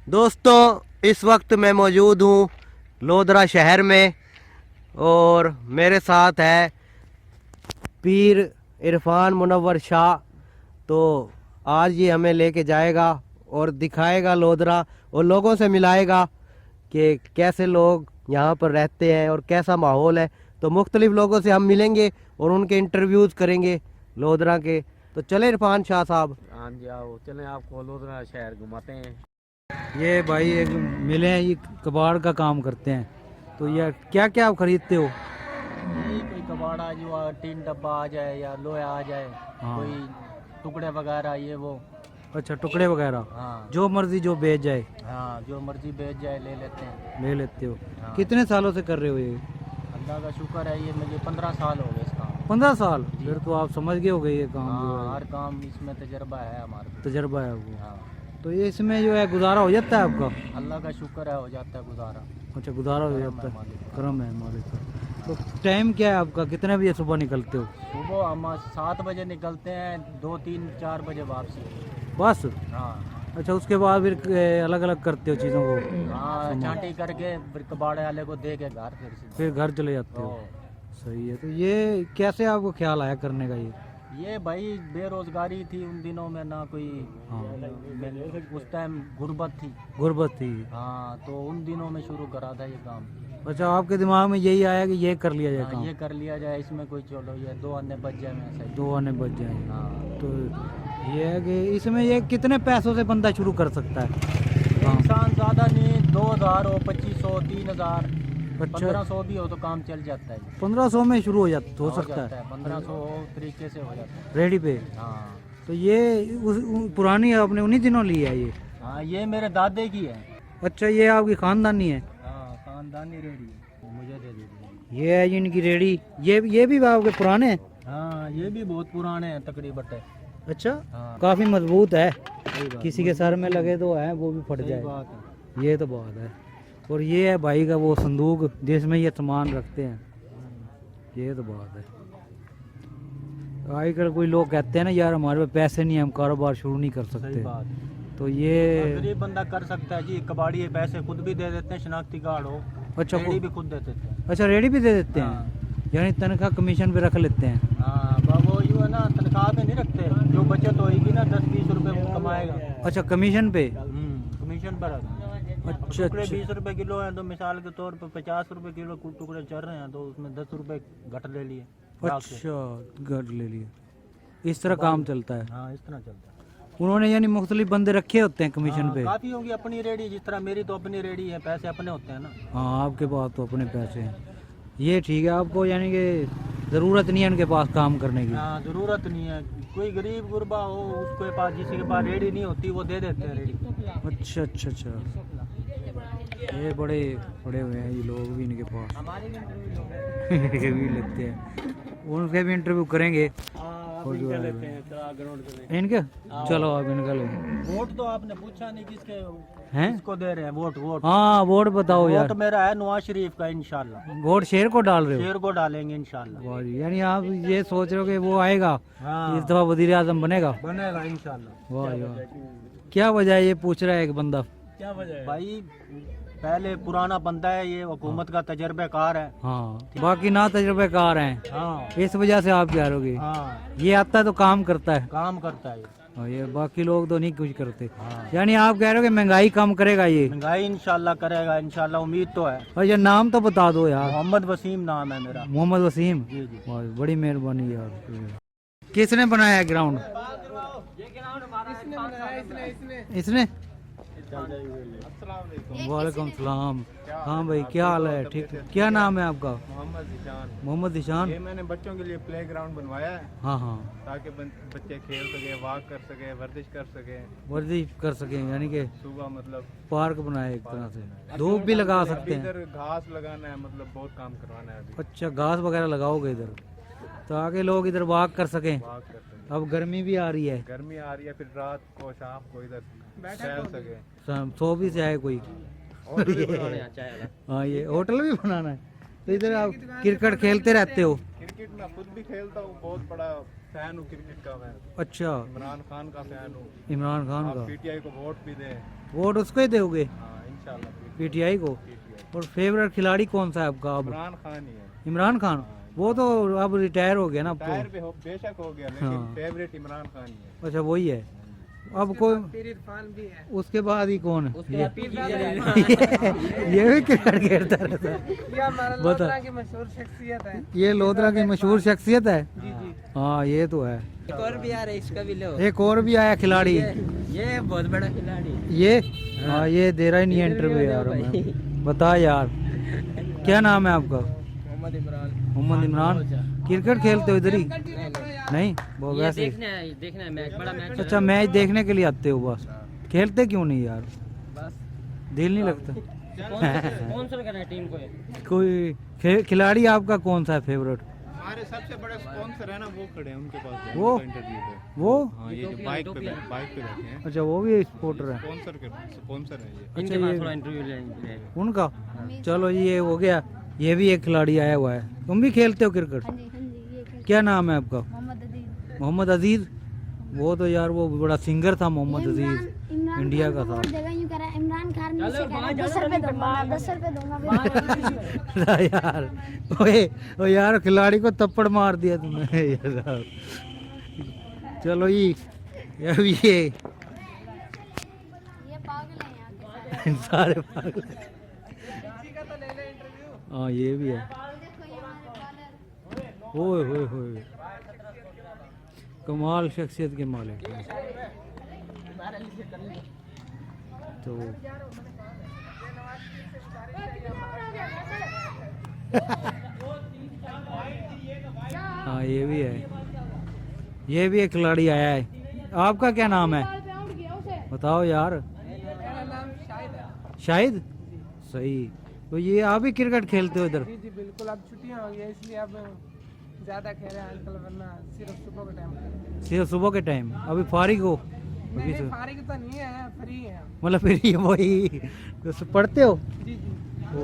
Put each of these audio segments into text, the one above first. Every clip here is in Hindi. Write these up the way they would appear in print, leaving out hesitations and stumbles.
दोस्तों, इस वक्त मैं मौजूद हूँ लोधरा शहर में और मेरे साथ है पीर इरफान मुनव्वर शाह। तो आज ये हमें लेके जाएगा और दिखाएगा लोधरा और लोगों से मिलाएगा कि कैसे लोग यहाँ पर रहते हैं और कैसा माहौल है। तो मुख्तलिफ लोगों से हम मिलेंगे और उनके इंटरव्यूज़ करेंगे लोधरा के। तो चले इरफान शाह साहब। हाँ जी, आओ चलें, आपको लोधरा शहर घुमाते हैं। ये भाई एक मिले हैं, ये कबाड़ का काम करते हैं। तो ये क्या क्या आप खरीदते हो? यही कोई कबाड़ा जो टीन डब्बा आ जाए या लोहा आ जाए, हाँ। कोई टुकड़े वगैरह ये वो। अच्छा, टुकड़े वगैरह हाँ जो मर्जी जो बेच जाए हाँ, जो मर्जी बेच जाए ले लेते हैं। ले लेते हो। हाँ। कितने सालों से कर रहे हो ये? अल्लाह का शुक्र है, ये मुझे 15 साल हो गए इस काम में। 15 साल? जी। फिर तो आप समझ गए हो गए ये काम जो हाँ, है। हर काम इसमें तजर्बा है हमारे को। तजर्बा है वो। हाँ, तो ये इसमें जो है गुजारा हो जाता है आपका? अल्लाह का शुक्र है, हो जाता है गुजारा। अच्छा, गुजारा हो करम जाता है है। मालिक का। करम है मालिक का। तो टाइम क्या है आपका? कितने बजे सुबह निकलते हो? सुबह हम 7 बजे निकलते हैं, 2 3 4 बजे वापसी। बस। हाँ अच्छा, उसके बाद फिर अलग अलग करते हो चीज़ों को? हाँ, चांटी करके फिर कबाड़े वाले को दे के घर फिर घर चले जाते हो? ओ, सही है। तो ये कैसे आपको ख्याल आया करने का ये भाई बेरोजगारी थी उन दिनों में, ना कोई हाँ। उस टाइम गुर्बत थी। गुर्बत थी? हाँ, तो उन दिनों में शुरू करा था ये काम। अच्छा, आपके दिमाग में यही आया कि ये कर लिया जाए हाँ, काम? ये कर लिया जाए, इसमें कोई चलो ये 2 अन्य बच जाए में ऐसा ही। 2 आने बच जाए। हाँ, तो ये है कि इसमें ये कितने पैसों से बंदा शुरू कर सकता है? ये इंसान ज़्यादा नहीं, 2000 हो, 2500, 3000, अच्छा। 1500 भी हो तो काम चल जाता है। 1500 में शुरू हो सकता है? 1500 हो तरीके से हो जाता है। रेडी पे? हाँ तो ये पुरानी आपने उन्हीं दिनों ली है ये? हाँ, ये मेरे दादे की है। अच्छा, ये आपकी खानदानी है? हाँ, खानदानी रेडी है, मुझे दे दी। ये है इनकी रेडी। ये भी आपके पुराने हैं? हाँ, ये भी बहुत पुराने हैं तकरीबन। अच्छा। हाँ, काफी मजबूत है। सही बात। किसी के सर में लगे तो है वो भी फट सही जाए। बात है। ये तो बात है। और ये है भाई का वो संदूक जिसमें ये सामान रखते हैं। ये तो बात है। आजकल कोई लोग कहते हैं ना, यार हमारे पास पैसे नहीं है, हम कारोबार शुरू नहीं कर सही सकते। बात है। तो ये गरीब बंदा कर सकता है जी, कबाड़ी पैसे खुद भी दे देते हैं, शनाख्ती कार्ड हो, अच्छा रेडी भी खुद दे देते हैं। अच्छा, रेडी भी दे देते हाँ। हैं? यानी तनख्वाह कमीशन पे रख लेते हैं? हाँ, वो यूँ है ना, तनख्वाह पे नहीं रखते, जो बचत होगी ना 10-20 रुपए वो कमाएगा। अच्छा, कमीशन पे? कमीशन पर अच्छा टुकड़े अच्छा। 20 रुपए किलो हैं, तो मिसाल के तौर पर 50 रुपए किलो टुकड़े चल रहे हैं, तो उसमें 10 रुपए घट ले लिए ग्राहक से। अच्छा, घर ले लिए। इस तरह काम चलता है? हाँ, इस तरह चलता है। उन्होंने यानी मुख्तलिफ बंदे रखे होते हैं कमीशन हाँ, पे? काफी होंगी अपनी रेडी, जिस तरह मेरी तो अपनी रेडी है, पैसे अपने होते हैं ना। हाँ, आपके पास तो अपने पैसे हैं। ये ठीक है, आपको यानी कि ज़रूरत नहीं है उनके पास काम करने की? हाँ, जरूरत नहीं है। कोई गरीब गुरबा हो, उसके पास किसी के पास रेडी नहीं होती, वो दे देते हैं रेडी। अच्छा अच्छा अच्छा। ये बड़े बड़े हुए हैं ये लोग भी इनके पास। हमारे ये भी लेते हैं, उनके भी इंटरव्यू करेंगे। और जो है इनके, चलो आप इनका ले। वोट तो आपने पूछा नहीं, किसके हैं? किसको दे रहे हैं वोट? वोट हाँ, वोट बताओ यार। वोट मेरा है नवाज शरीफ का, इंशाल्लाह। वोट शेर को डाल रहे हो? शेर को डालेंगे इंशाल्लाह। वाह जी, यानी आप ये सोच रहे हो कि वो आएगा, हाँ, इस दफा वजीर आजम बनेगा? बनेगा इंशाल्लाह। वाह वाह। क्या वजह है, ये पूछ रहा है एक बंदा? क्या वजह है भाई? पहले पुराना बंदा है, ये हुकूमत का तजर्बेकार है। हाँ, बाकी ना तजुर्बेकार हैं, हाँ इस वजह से आप कह रहे हो? हाँ, ये आता है तो काम करता है काम करता है ये। और ये बाकी लोग तो नहीं कुछ करते। हाँ, यानी आप कह रहे हो कि महंगाई कम करेगा ये? महंगाई इंशाल्लाह करेगा, इंशाल्लाह उम्मीद तो है। और ये नाम तो बता दो यार। मोहम्मद वसीम नाम है मेरा। मोहम्मद वसीम? जी जी। वाह, बड़ी मेहरबानी यार। किसने बनाया है ग्राउंड? इसने? वालेकुम सलाम। हाँ भाई, क्या हाल है? ठीक है। क्या नाम है आपका? मोहम्मद ईशान। मोहम्मद ईशान। ये मैंने बच्चों के लिए प्ले ग्राउंड बनवाया है, हाँ हाँ, ताकि बच्चे खेल सके, वॉक कर सके, वर्जिश कर सके, वर्जिश कर सकें, यानी कि सुबह मतलब। पार्क बनाए एक तरह से, धूप भी लगा अभी सकते हैं। इधर घास लगाना है, मतलब बहुत काम करवाना है अभी। अच्छा, घास वगैरह लगाओगे इधर ताकि लोग इधर वॉक कर सकें? वॉक कर सके। अब गर्मी भी आ रही है, गर्मी आ रही है, फिर रात को शाम को इधर टहल सके। सो भी जाए कोई। और भी बनवाने हैं। हाँ, ये होटल भी बनाना है। तो इधर आप क्रिकेट खेलते रहते हो? क्रिकेट मैं खुद भी खेलता हूँ, बहुत बड़ा फैन हूँ क्रिकेट का मैं। अच्छा, इमरान खान का फैन हूँ। इमरान खान आप का? पीटीआई को वोट भी दें। वोट उसको ही दोगे हाँ इंशाल्लाह पीटीआई को? और फेवरेट खिलाड़ी कौन सा है आपका अब? इमरान खान ही है। इमरान खान? वो तो अब रिटायर हो गया ना अब टायर तो। पे हो बेशक हो गया लेकिन हाँ। फेवरेट इमरान खान ही है। अच्छा वही है अब कोई? इरफान भी है। उसके बाद ही कौन है? उसके ये, बाद ये भी क्रिकेट खेलता रहता है। ये हमारा बता। लोधरा की मशहूर शख्सियत है। ये लोधरा की मशहूर शख्सियत है। जी जी। हाँ ये तो है। एक और भी आ रहा है, इसका भी लो। एक और भी आया खिलाड़ी। ये बहुत बड़ा खिलाड़ी। ये हाँ ये दे रहा ही नहीं इंटरव्यू यार हमें। बता यार क्या नाम है आपका? मोहम्मद इमरान। मोहम्मद इमरान। क्रिकेट खेलते हो इधर ही? नहीं वो वैसे। देखना है मैच, बड़ा मैच। अच्छा मैच देखने के लिए आते हो बस? खेलते क्यों नहीं यार? बस दिल नहीं लगता? स्पॉन्सर करना है टीम को। कोई खिलाड़ी आपका कौन सा है फेवरेट? हमारे सबसे बड़े स्पॉन्सर है ना वो खड़े हैं उनके पास वो? इंटरव्यू है। वो? हाँ ये जो बाइक पे बैठे हैं अच्छा वो भी स्पोर्टर है? स्पॉन्सर है ये। अच्छा ये थोड़ा इंटरव्यू लेंगे। उनका? चलो ये हो गया। ये भी एक खिलाड़ी आया हुआ है। तुम भी खेलते हो क्रिकेट? हाँ जी ये खेल क्या नाम है आपका? मोहम्मद अजीज। मोहम्मद अजीज? वो तो यार वो बड़ा सिंगर था मोहम्मद अजीज, इंडिया का था। जगह यूं कह रहा है इमरान खान ने से कह रहा है 10 रुपए दूंगा, 10 रुपए दूंगा। यार ओ यार खिलाड़ी को थप्पड़ मार दिया तुमने यार। चलो ये अब ये पागल है यहाँ के सारे पागल। हाँ ये भी है। देखो ये हमारे बॉलर। ओए होए होए कमाल शख्सियत के मालिक हैं। तो हाँ ये भी है। ये भी एक खिलाड़ी आया है। आपका क्या नाम है? बताओ यार। शाहिद? सही। तो ये आप भी क्रिकेट खेलते हो इधर? जी बिल्कुल। अब छुट्टियां हो गई इसलिए अब ज्यादा खेल रहे हैं आजकल, वरना सिर्फ सुबह के टाइम। सिर्फ सुबह के टाइम? अभी फारिग हो? अभी नहीं तो फारिग तो नहीं है, फ्री है। मतलब फिर ये वही तो पढ़ते हो? जी जी। ओ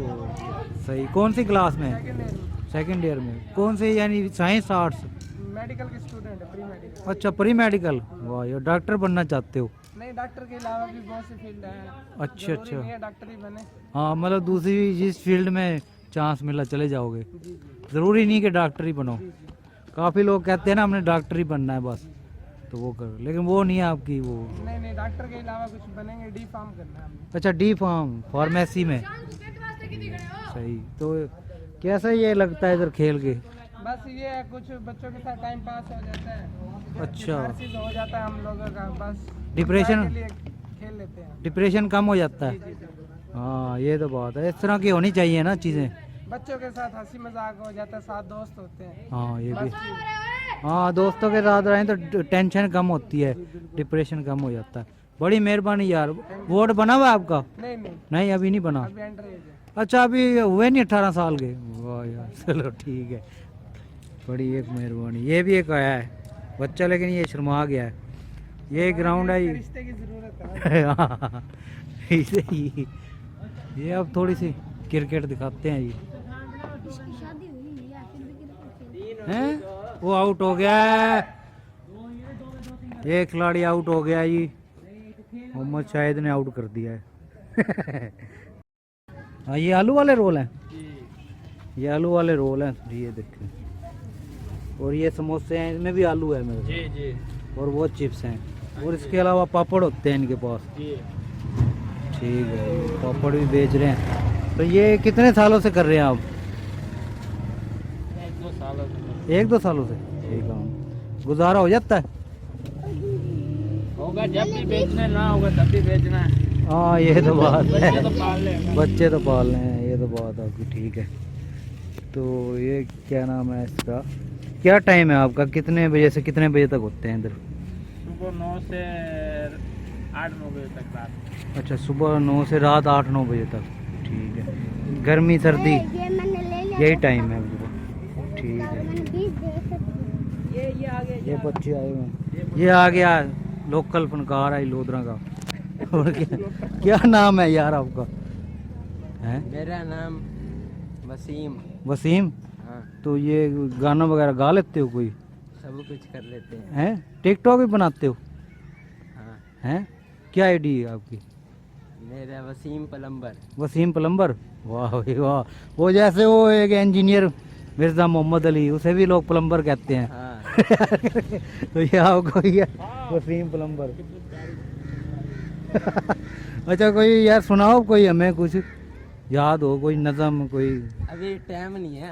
सही। कौन सी क्लास में? सेकंड ईयर सेकंड ईयर में। कौन से यानी साइंस आर्ट्स? मेडिकल के स्टूडेंट है, प्री मेडिकल। अच्छा प्री मेडिकल। वाह यार डॉक्टर बनना चाहते हो? नहीं, डॉक्टर के अलावा भी बहुत सी फील्ड है। अच्छा जरूरी अच्छा। नहीं है डॉक्टर ही बने। हाँ मतलब दूसरी जिस फील्ड में चांस मिला चले जाओगे? जी जी ज़रूरी नहीं कि डॉक्टर ही बनो। जी जी। काफ़ी लोग कहते हैं ना हमने डॉक्टर ही बनना है बस, तो वो करो, लेकिन वो नहीं है आपकी वो। नहीं नहीं, डॉक्टर के अलावा कुछ बनेंगे, डी फार्म करना है हमने। अच्छा डी फार्म फार्मेसी में। सही। तो कैसा ये लगता है इधर खेल के? बस ये है, कुछ बच्चों के साथ टाइम पास हो जाता है। अच्छा। हर चीज हो जाता है हम लोगों का, बस डिप्रेशन? के लिए खेल लेते हैं। डिप्रेशन कम हो जाता जी है? जी जी। हाँ ये तो बात है। इस तरह की होनी चाहिए ना चीज़ें। बच्चों के साथ हंसी मजाक हो जाता है, साथ दोस्त होते हैं। हाँ ये भी। बस हाँ दोस्तों के साथ रहें तो टेंशन कम होती है, डिप्रेशन कम हो जाता है। बड़ी मेहरबानी यार। वोट बना हुआ है आपका? नहीं नहीं, नहीं अभी नहीं बना। अभी एंटर एज है। अच्छा अभी हुए नहीं 18 साल के? वाह यार चलो ठीक है। बड़ी एक मेहरबानी। ये भी एक आया है बच्चा, लेकिन ये शर्मा गया है। ये ग्राउंड है रिश्ते की जरूरत है। हाँ, इसे ही। ये अब थोड़ी सी क्रिकेट दिखाते हैं जी। इसकी शादी हुई है या फिर भी क्रिकेट खेल हैं? वो आउट हो गया है। ये खिलाड़ी आउट हो गया जी। मोहम्मद शाहिद ने आउट कर दिया है। हाँ ये आलू वाले रोल हैं? ये आलू वाले रोल हैं ये देखें। और ये समोसे हैं, इनमें भी आलू है मेरे। जी जी। और वो चिप्स हैं, और इसके अलावा पापड़ होते हैं इनके पास। जी। ठीक है पापड़ भी बेच रहे हैं। तो ये कितने सालों से कर रहे हैं आप? 1-2 सालों से। 1-2 सालों से? ठीक है। गुजारा हो जाता है? होगा, जब भी बेचना ना होगा तब भी बेचना है। हाँ ये तो बात है। बच्चे तो पाल लेंगे। बच्चे तो पालने हैं, ये तो बात आपकी ठीक है। तो ये क्या नाम है इसका? क्या टाइम है आपका? कितने बजे से कितने बजे तक होते हैं इधर? सुबह 9 से 8-9 बजे तक रात। अच्छा सुबह 9 से रात 8-9 बजे तक। ठीक है। गर्मी सर्दी ये मैंने ले लिया। यही टाइम है सुबह। ठीक है। मैंने 20 दे ये आ गया। ये बच्चे आए हुए हैं। ये आ गया लोकल फनकार है लोधरा का। और क्या नाम है यार आपका? है मेरा नाम वसीम। वसीम? हाँ, तो ये गाना वगैरह गा लेते हो कोई? सब कुछ कर लेते हैं। हैं? टिकटॉक भी बनाते हो? हाँ। हैं? क्या आईडी है आपकी? मेरा वसीम प्लम्बर। वसीम प्लम्बर, वाह भाई वाह। वो जैसे वो एक इंजीनियर मिर्जा मोहम्मद अली, उसे भी लोग प्लम्बर कहते हैं। हाँ। तो ये आपको ये वसीम प्लम्बर। अच्छा कोई यार सुनाओ, कोई हमें कुछ याद हो, कोई नज़म कोई। अभी टाइम नहीं है।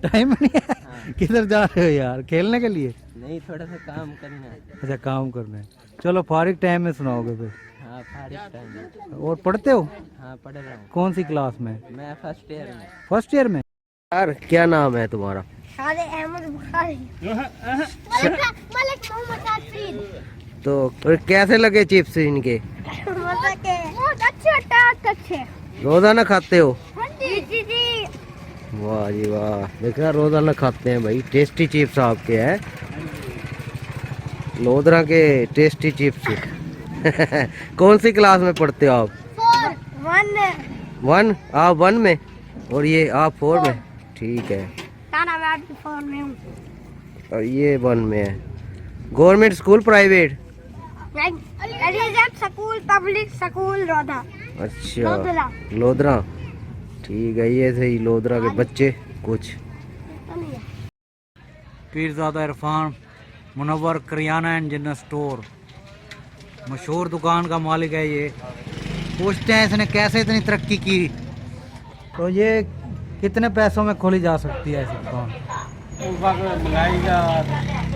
टाइम नहीं है? हाँ। किधर जा रहे हो यार, खेलने के लिए? नहीं, थोड़ा सा काम करना है। अच्छा काम करना है, चलो फारिग टाइम में सुनाओगे फिर। हाँ, फारिग टाइम है। और पढ़ते हो? हाँ, पढ़ रहा हूँ। कौन सी क्लास में? मैं फर्स्ट ईयर में। फर्स्ट ईयर में। यार क्या नाम है तुम्हारा? खालिद अहमद बुखारी। मलिक मोहम्मद आसिफ। तो और कैसे लगे चिप्स इनके? मजा के बहुत अच्छे, टेस्ट अच्छे। रोजाना खाते हो? जी जी जी। वाह जी वाह, देखा रोजाना खाते हैं भाई। टेस्टी चिप्स आपके हैं, लोधरा के टेस्टी चिप्स। कौन सी क्लास में पढ़ते हो आप? 4 1। 1? आप 1 में और ये आप 4 में? ठीक है। ताना मैं आपकी 4 में हूँ। और ये 1 में है। Government school private? Elizabeth school, public school रोधा। अच्छा, लोधरा। लोधरा। ठीक है, ये सही लोधरा के बच्चे कुछ। Pirzada Irfan Munawwar Kiryana and general store, मशहूर दुकान का मालिक है ये। पूछते हैं इसने कैसे इतनी तरक्की की। तो ये कितने पैसों में खोली जा सकती है ऐसी दुकान? उस वक्त महंगाई का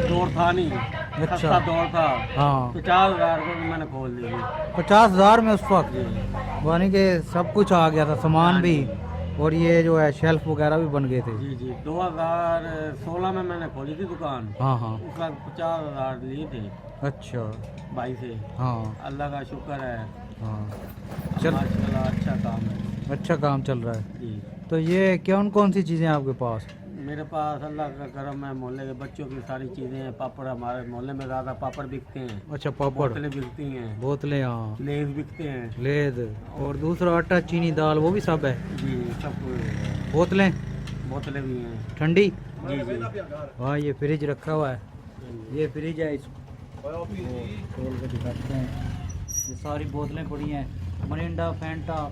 दौर था नहीं, अच्छा। सस्ता दौर था। हाँ, 50,000 को मैंने खोल दी थी। 50,000 में उस वक्त, यानी कि सब कुछ आ गया था, सामान भी, और ये जो है शेल्फ वगैरह भी बन गए थे। जी जी, 2016 में मैंने खोली थी दुकान। हाँ हाँ। उस वक्त 50,000 लिए थे अच्छा। भाई से। हाँ अल्लाह का शुक्र है, हाँ, चल माशाल्लाह अच्छा काम है। अच्छा काम चल रहा है। जी, तो ये कौन कौन सी चीज़ें हैं आपके पास? मेरे पास अल्लाह का करम है, मोहल्ले के बच्चों की सारी चीज़ें हैं। पापड़, हमारे मोहल्ले में ज़्यादा पापड़ बिकते हैं। अच्छा पापड़, बोतलें बिकती हैं, बोतलें, हाँ, लेस बिकते हैं। लेद, और दूसरा आटा, चीनी, दाल, वो भी सब है। जी, सब कुछ। बोतलें बोतलें भी हैं। ठंडी। जी जी। हाँ, ये फ्रिज रखा हुआ है, ये फ्रिज है, इसको खोल के दिखाते हैं। ये सारी बोतलें पड़ी हैं, मरिंडा, फैंटा,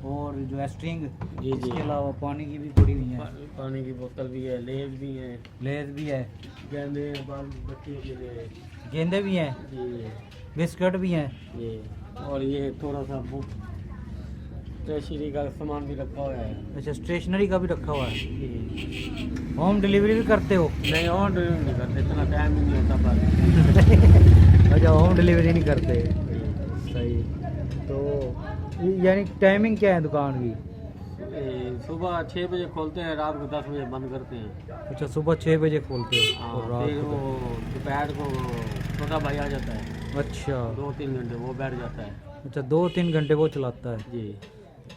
और जो स्ट्रिंग, जी। इसके अलावा पानी की भी पड़ी हुई है। पानी की बोतल भी है, लेस भी हैं, लेज भी है, गेंदे बाल बच्चों के लिए। गेंदे भी हैं, जी बिस्किट भी हैं। ये, और ये थोड़ा सा स्टेशनरी का सामान भी रखा हुआ है। अच्छा, स्टेशनरी का भी रखा हुआ है। जी। होम डिलीवरी भी करते हो? नहीं, और नहीं करते, इतना टाइम ही नहीं होता पर। अच्छा, होम डिलीवरी नहीं करते, सही। तो यानी टाइमिंग क्या है दुकान की? सुबह 6 बजे खोलते हैं, रात को 10 बजे बंद करते हैं। अच्छा, सुबह 6 बजे खोलते हो हाँ, और रात फिर को? वो दोपहर को छोटा भाई आ जाता है, अच्छा 2-3 घंटे वो बैठ जाता है। अच्छा, 2-3 घंटे वो चलाता है। जी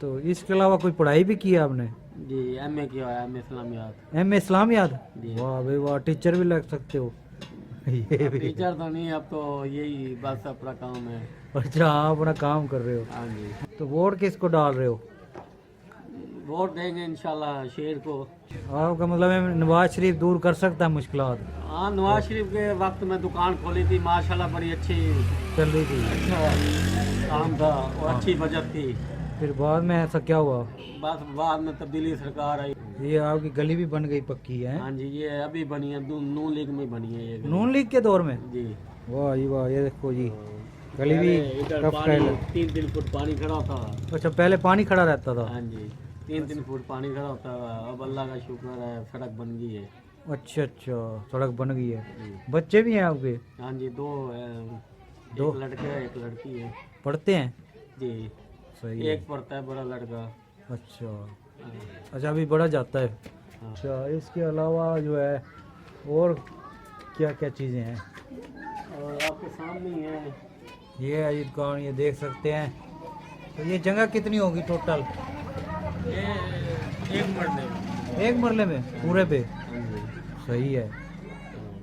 तो इसके अलावा कोई पढ़ाई भी की है आपने? जी, MA किया है, MA इस्लामियात। M A इस्लामियात? जी। वाह भाई वाह, टीचर भी लग सकते हो। ये भी। टीचर तो नहीं, अब तो यही बस अपना काम है। अच्छा, आप अपना काम कर रहे हो। हाँ जी, तो वोट किसको डाल रहे हो? वोट देंगे इंशाल्लाह शेर को। आपका मतलब है नवाज शरीफ दूर कर सकता है मुश्किलात? हाँ, नवाज शरीफ के वक्त में दुकान खोली थी, माशाल्लाह बड़ी अच्छी, चल रही थी, अच्छा काम था और अच्छी बचत थी। फिर बाद में ऐसा क्या हुआ? बस बाद में तब्दीली सरकार आई। ये आपकी गली भी बन गई पक्की है? हाँ जी, ये अभी बनी है, नून लीग में बनी है ये गली। नून लीग के दौर में? जी। वाह जी वाह, ये देखो जी, गली भी इधर टफ पानी टाइल है। 3-3 फुट पानी खड़ा होता था। अच्छा, पहले पानी खड़ा रहता था? हाँ जी, 3-3 फुट पानी खड़ा होता था। अब अल्लाह का शुक्र है, सड़क बन गई है। अच्छा अच्छा, सड़क बन गई है। जी। बच्चे भी हैं आपके? हाँ जी, 2 दो? एक लड़का है, एक लड़की है। पढ़ते हैं? जी, सही है। एक पढ़ता है बड़ा लड़का। अच्छा हाँ। अच्छा, अभी बड़ा जाता है। हाँ। अच्छा, इसके अलावा जो है और क्या क्या चीज़ें हैं? और आपके सामने ही है। ये है ये दुकान, ये देख सकते हैं। तो ये जगह कितनी होगी टोटल? ये एक मरने में। एक मरले में पूरे पे? हाँ जी। सही है। हाँ।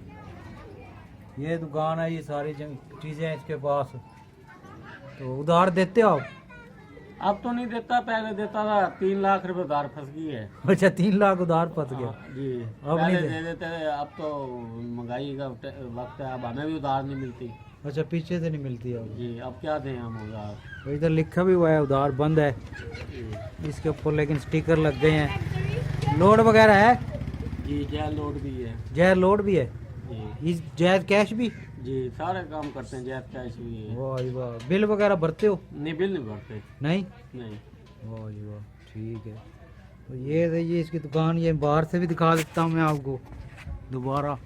ये दुकान है, ये सारी चीज़ें हैं इसके पास। तो उधार देते हो आप? अब तो नहीं देता, पहले देता था। 3 लाख रुपए उधार फंस गई है। अच्छा, 3 लाख उधार फंस गया। हाँ, जी, अब पहले नहीं दे देते थे, अब तो महंगाई का वक्त है, अब हमें भी उधार नहीं मिलती। अच्छा, पीछे से नहीं मिलती है। जी अब क्या दें हम उधार? तो इधर लिखा भी हुआ है उधार बंद है इसके ऊपर, लेकिन स्टिकर लग गए हैं। लोड वगैरह है? जी जैल लोड भी है। जैज लोड भी है? जी इस जैज कैश भी? जी सारे काम करते हैं, जैल कैश भी है। वाह जी वाह। बिल वगैरह भरते हो? नहीं बिल नहीं भरते। नहीं? नहीं। वाह जी वाह, ठीक है। तो ये रही इसकी दुकान, ये बाहर से भी दिखा देता हूँ मैं आपको दोबारा।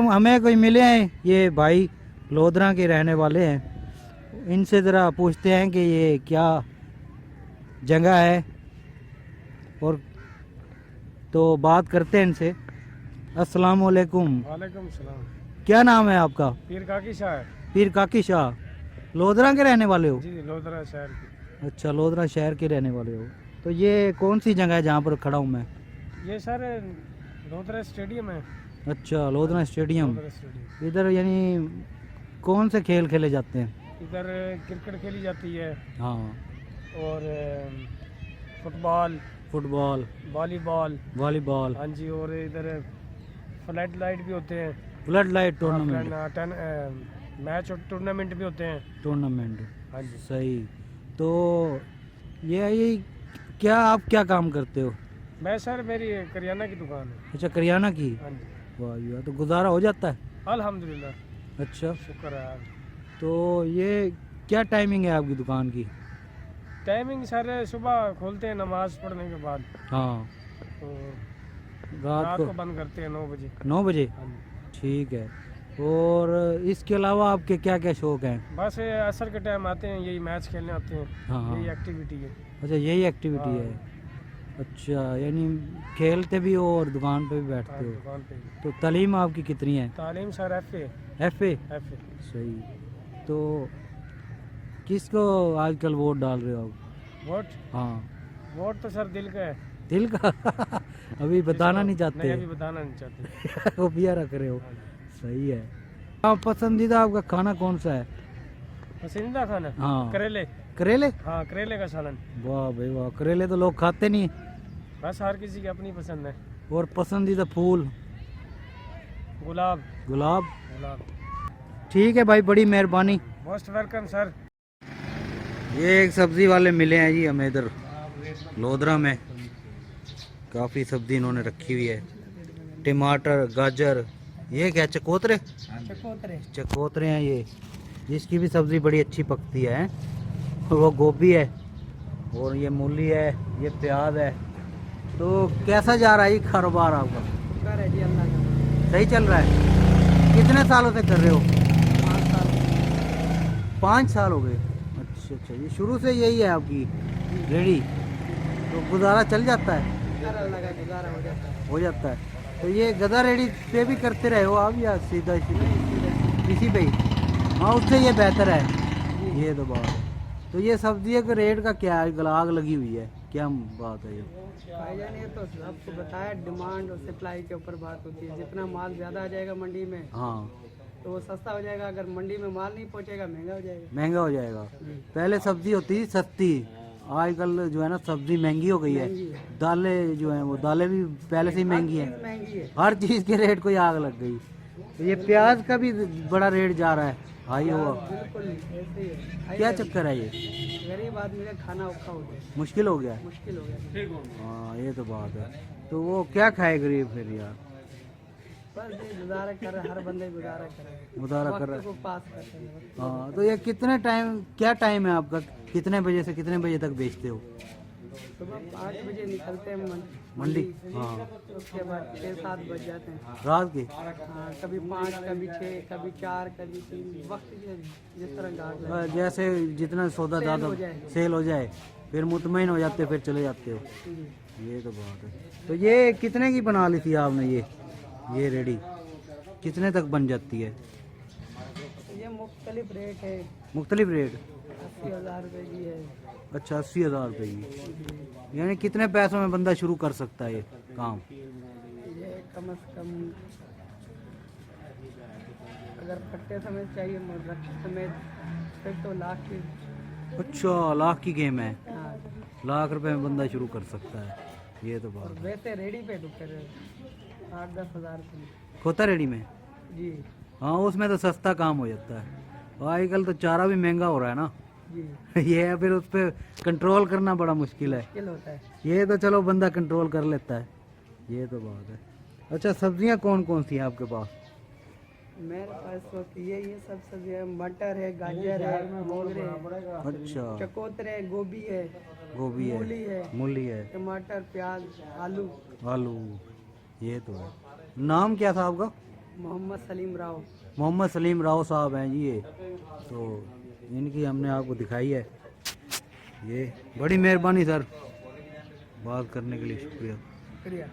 हमें कोई मिले हैं, ये भाई लोधरा के रहने वाले हैं, इनसे ज़रा पूछते हैं कि ये क्या जगह है, और तो बात करते हैं इनसे। अस्सलाम वालेकुम। वालेकुम सलाम। क्या नाम है आपका? पीर काकी शाह है। पीर काकी शाह। लोधरा के रहने वाले हो? जी लोधरा शहर की। अच्छा, लोधरा शहर के रहने वाले हो। तो ये कौन सी जगह है जहाँ पर खड़ा हूँ मैं? ये सर लोधरा स्टेडियम है। अच्छा, लोधरा स्टेडियम। लोधरा स्टेडियम। इधर यानी कौन से खेल खेले जाते हैं? इधर क्रिकेट खेली जाती है हाँ, और फुटबॉल, फुटबॉल, वॉलीबॉल। वॉलीबॉल, हाँ जी, और इधर फ्लड लाइट भी होते हैं। फ्लड लाइट टूर्नामेंट, मैच और टूर्नामेंट भी होते हैं। टूर्नामेंट। हाँ जी। सही। तो ये क्या आप क्या काम करते हो? मैं सर मेरी करियाना की दुकान है। अच्छा, करियाना की। हाँ जी। वाह यार, तो गुजारा हो जाता है? अल्हम्दुलिल्लाह, अच्छा, शुक्र है। तो ये क्या टाइमिंग है आपकी दुकान की? टाइमिंग सर सुबह खोलते हैं नमाज पढ़ने के बाद, हाँ, तो रात रात को को बंद करते हैं 9 बजे। 9 बजे। हाँ जी। ठीक है। और इसके अलावा आपके क्या क्या शौक हैं? बस असर के टाइम आते हैं, यही मैच खेलने आते हैं। हाँ, हाँ। यही एक्टिविटी है। अच्छा, यही एक्टिविटी हाँ। है। अच्छा, यानी खेलते भी हो और दुकान पे भी हाँ, बैठते हो। दुकान पे ही। तो तालीम आपकी कितनी है? तालीम सर FA। FA। FA। सही। तो किसको आजकल वोट डाल रहे हो आप? वोट? हाँ, वोट तो सर दिल का है। दिल का? अभी बताना नहीं चाहते? नहीं, अभी बताना नहीं चाहते। वो पिया रख रहे हो। सही है। आप पसंदीदा आपका खाना कौन सा है? पसंदीदा खाना? हाँ। करेले। करेले? हाँ, करेले का सालन। वाह भाई वाह, करेले तो लोग खाते नहीं। बस हर किसी की अपनी पसंद है। और पसंदीदा फूल? गुलाब। गुलाब। गुलाब। ठीक है भाई, बड़ी मेहरबानी। Most welcome sir. ये एक सब्जी वाले मिले हैं जी हमें इधर लोधरा में। काफ़ी सब्जी इन्होंने रखी हुई है, टमाटर, गाजर, ये क्या चकोतरे? चकोतरे हैं ये, जिसकी भी सब्ज़ी बड़ी अच्छी पकती है। वो गोभी है, और ये मूली है, ये प्याज है। तो कैसा जा रहा है ये कारोबार आपका? सही चल रहा है? कितने सालों से कर रहे हो? 5 साल हो गए। अच्छा अच्छा, ये शुरू से यही है आपकी रेडी? तो गुजारा चल जाता है? हो जाता है। तो ये गधा रेडी पे भी करते रहे हो आप, या सीधा इसी पे ही? हाँ, उससे ये बेहतर है। ये तो बात है। तो ये सब्जियों के रेट का क्या है? आग लगी हुई है, क्या बात है ये? भाईजान ये तो आपको बताया, डिमांड और सप्लाई के ऊपर बात होती है। जितना माल ज़्यादा आ जाएगा मंडी में हाँ, तो वो सस्ता हो जाएगा, अगर मंडी में माल नहीं पहुंचेगा महंगा हो जाएगा। महंगा हो जाएगा। पहले सब्जी होती थी सस्ती, आजकल जो है ना सब्जी महंगी हो गई है। दालें जो हैं वो दालें भी पहले से ही महंगी हैं। महंगी है। हर चीज़ के रेट को ही आग लग गई। तो ये प्याज का भी बड़ा रेट जा रहा है, हाई हुआ। बिल्कुल ऐसे ही है। क्या चक्कर है ये? गरीब आदमी का खाना औखा हो गया, मुश्किल हो गया है। मुश्किल हो गया। हाँ, ये तो बात है। तो वो क्या खाए गरीब फिर यार? बस ये गुजारा कर रहे, हर बंदे गुजारा कर रहे हैं, गुजारा कर रहा वक्त है। को पास करते हैं। हाँ, तो ये कितने टाइम, क्या टाइम है आपका? कितने बजे से कितने बजे तक बेचते हो? सुबह 5 बजे निकलते हैं मंडी? हाँ, उसके बाद 6-7 बज जाते हैं। रात के? हाँ, कभी 5, कभी 6, कभी 4, कभी 3, वक्त जिस तरह गाहक लगे। जैसे जितना सौदा सेल ज़्यादा हो जाए। सेल हो जाए, फिर मुतमईन हो जाते, फिर चले जाते हो। जी। ये तो बात है। तो ये कितने की बना ली थी आपने ये रेडी? कितने तक बन जाती है? ये मुख्तलिफ रेट है। मुख्तलिफ रेट? 80,000 रुपये की है। अच्छा, 80,000 रुपये की। यानी कितने पैसों में बंदा शुरू कर सकता है ये काम? ये कम से कम अगर फटते समय चाहिए, रखते समय, फिर तो लाख की। अच्छा, लाख की गेम है। हाँ, लाख रुपए में बंदा शुरू कर सकता है। ये तो बात है। वैसे रेडी पे तो फिर 8-10 हज़ार रुपये। खोता रेडी में? जी। हाँ उसमें तो सस्ता काम हो जाता है। और आजकल तो चारा भी महंगा हो रहा है ना। जी ये है, फिर उस पर कंट्रोल करना बड़ा मुश्किल है। मुश्किल होता है। ये तो चलो बंदा कंट्रोल कर लेता है, ये तो बात है। अच्छा सब्जियां कौन कौन सी हैं आपके पास? मेरे पास वक्त ये सब सब्जियाँ, मटर है, गाजर है, मोगरे है, अच्छा चकोतरे है, गोभी है, गोभी मूली है, है, मूली है, टमाटर, प्याज, आलू। आलू, ये तो है। नाम क्या था आपका? मोहम्मद सलीम राव। मोहम्मद सलीम राव साहब हैं जी ये। तो इनकी हमने आपको दिखाई है। ये बड़ी मेहरबानी सर, बात करने के लिए शुक्रिया। शुक्रिया।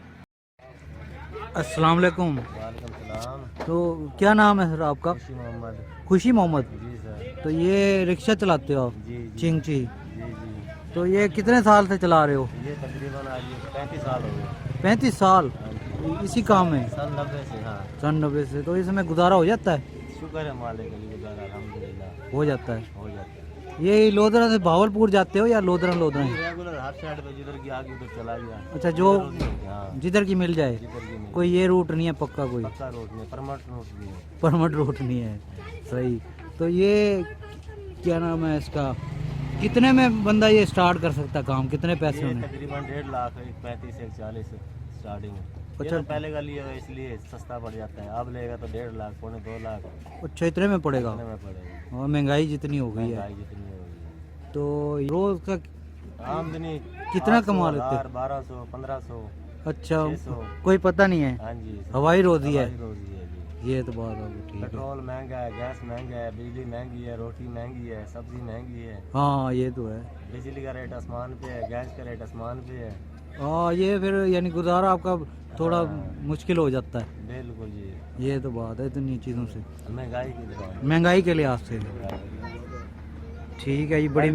अस्सलाम वालेकुम। वालेकुम सलाम। तो क्या नाम है सर आपका? खुशी मोहम्मद। खुशी मोहम्मद। जी सर। तो ये रिक्शा चलाते हो आप? जी जी चिंगची। जी जी। तो ये कितने साल से चला रहे हो? ये तकरीबन आज 35 साल हो गए। 35 साल इसी काम में? सन 90 से। हाँ सन 90 से। तो इसमें गुजारा हो जाता है? शुक्र है मालिक के लिए, गुजारा अल्हम्दुलिल्लाह हो जाता है। हो जाता है। ये लोधरा से भावलपुर जाते हो या लोधरा लोधरा ही? रेगुलर हर साइड पे जिधर की आगे उधर चला गया। अच्छा जो हाँ जिधर की मिल जाए, जिधर की नहीं। कोई ये रूट नहीं है पक्का, कोई पक्का रोड नहीं, परमानेंट रोड नहीं है। परमट रूट नहीं है। सही। तो ये क्या नाम है इसका, कितने में बंदा ये स्टार्ट कर सकता काम, कितने पैसे ये में? तकरीबन 1.5 लाख, 35 से 40 स्टार्टिंग है। ये अच्छा। तो पहले का लिया इसलिए सस्ता पड़ जाता है। अब लेगा तो 1.5 लाख, पौने 2 लाख अच्छा इतने में पड़ेगा? में पड़ेगा। और महंगाई जितनी हो गई है महंगाई जितनी हो गई है। तो रोज का आमदनी कितना कमा लेते? 1200 1500। अच्छा 600। कोई पता नहीं है, हाँ जी हवाई रोजी है। हवाई रोजी है जी। ये तो बात आपकी ठीक है। पेट्रोल महंगा है, गैस महंगा है, बिजली महंगी है, रोटी महंगी है, सब्जी महंगी है। हाँ ये तो है। बिजली का रेट आसमान पे है, गैस का रेट आसमान पे है। हाँ ये फिर यानी गुजारा आपका थोड़ा मुश्किल हो जाता है। बिल्कुल जी। ये तो बात है इतनी चीज़ों से, महंगाई की दुकान। महंगाई के लिहाज से। ठीक है ये बड़ी